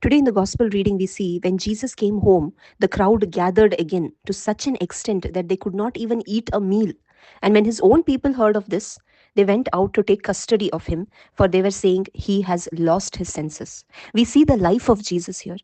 Today in the gospel reading, we see when Jesus came home, the crowd gathered again to such an extent that they could not even eat a meal. And when his own people heard of this, they went out to take custody of him, for they were saying he has lost his senses. We see the life of Jesus here.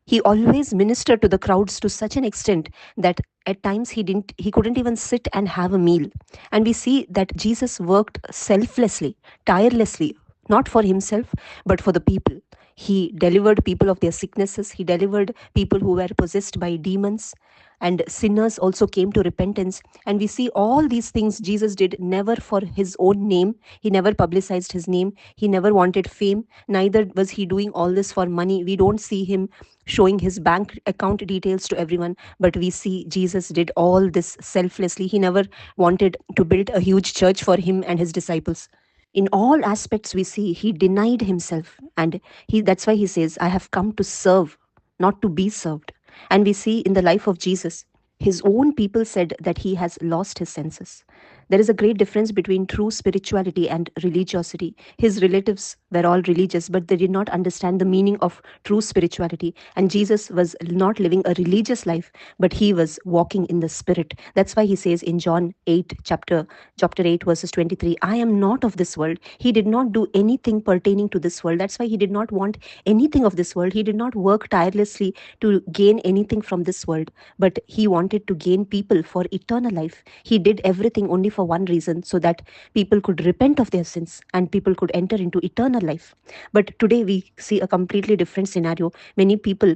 He always ministered to the crowds to such an extent that at times he couldn't even sit and have a meal. And we see that Jesus worked selflessly, tirelessly, not for himself but for the people. He delivered people of their sicknesses. He delivered people who were possessed by demons, and sinners also came to repentance. And we see all these things Jesus did never for his own name. He never publicized his name. He never wanted fame. Neither was he doing all this for money. We don't see him showing his bank account details to everyone, but we see Jesus did all this selflessly. He never wanted to build a huge church for him and his disciples. In all aspects, we see he denied himself, and that's why he says, I have come to serve, not to be served. And we see in the life of Jesus, his own people said that he has lost his senses. There is a great difference between true spirituality and religiosity. His relatives were all religious, but they did not understand the meaning of true spirituality. And Jesus was not living a religious life, but he was walking in the spirit. That's why he says in John 8, chapter 8, verses 23, I am not of this world. He did not do anything pertaining to this world. That's why he did not want anything of this world. He did not work tirelessly to gain anything from this world, but he wanted to gain people for eternal life. He did everything only for one reason, so that people could repent of their sins and people could enter into eternal life. But today we see a completely different scenario. Many people,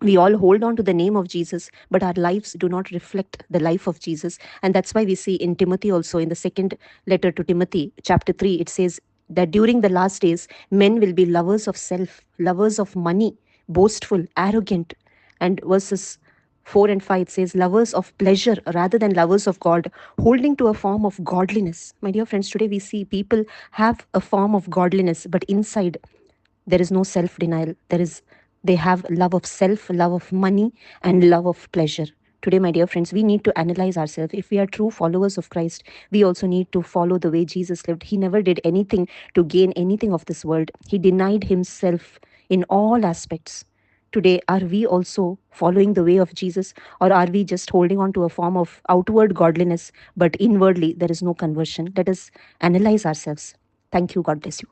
we all hold on to the name of Jesus, but our lives do not reflect the life of Jesus. And that's why we see in Timothy also, in the second letter to Timothy, chapter 3, it says that during the last days, men will be lovers of self, lovers of money, boastful, arrogant. And verses 4 and 5, it says, lovers of pleasure rather than lovers of God, holding to a form of godliness. My dear friends, today we see people have a form of godliness, but inside there is no self-denial. They have love of self, love of money, and love of pleasure. Today, my dear friends, we need to analyze ourselves. If we are true followers of Christ, we also need to follow the way Jesus lived. He never did anything to gain anything of this world. He denied himself in all aspects. Today, are we also following the way of Jesus, or are we just holding on to a form of outward godliness, but inwardly there is no conversion? Let us analyze ourselves. Thank you. God bless you.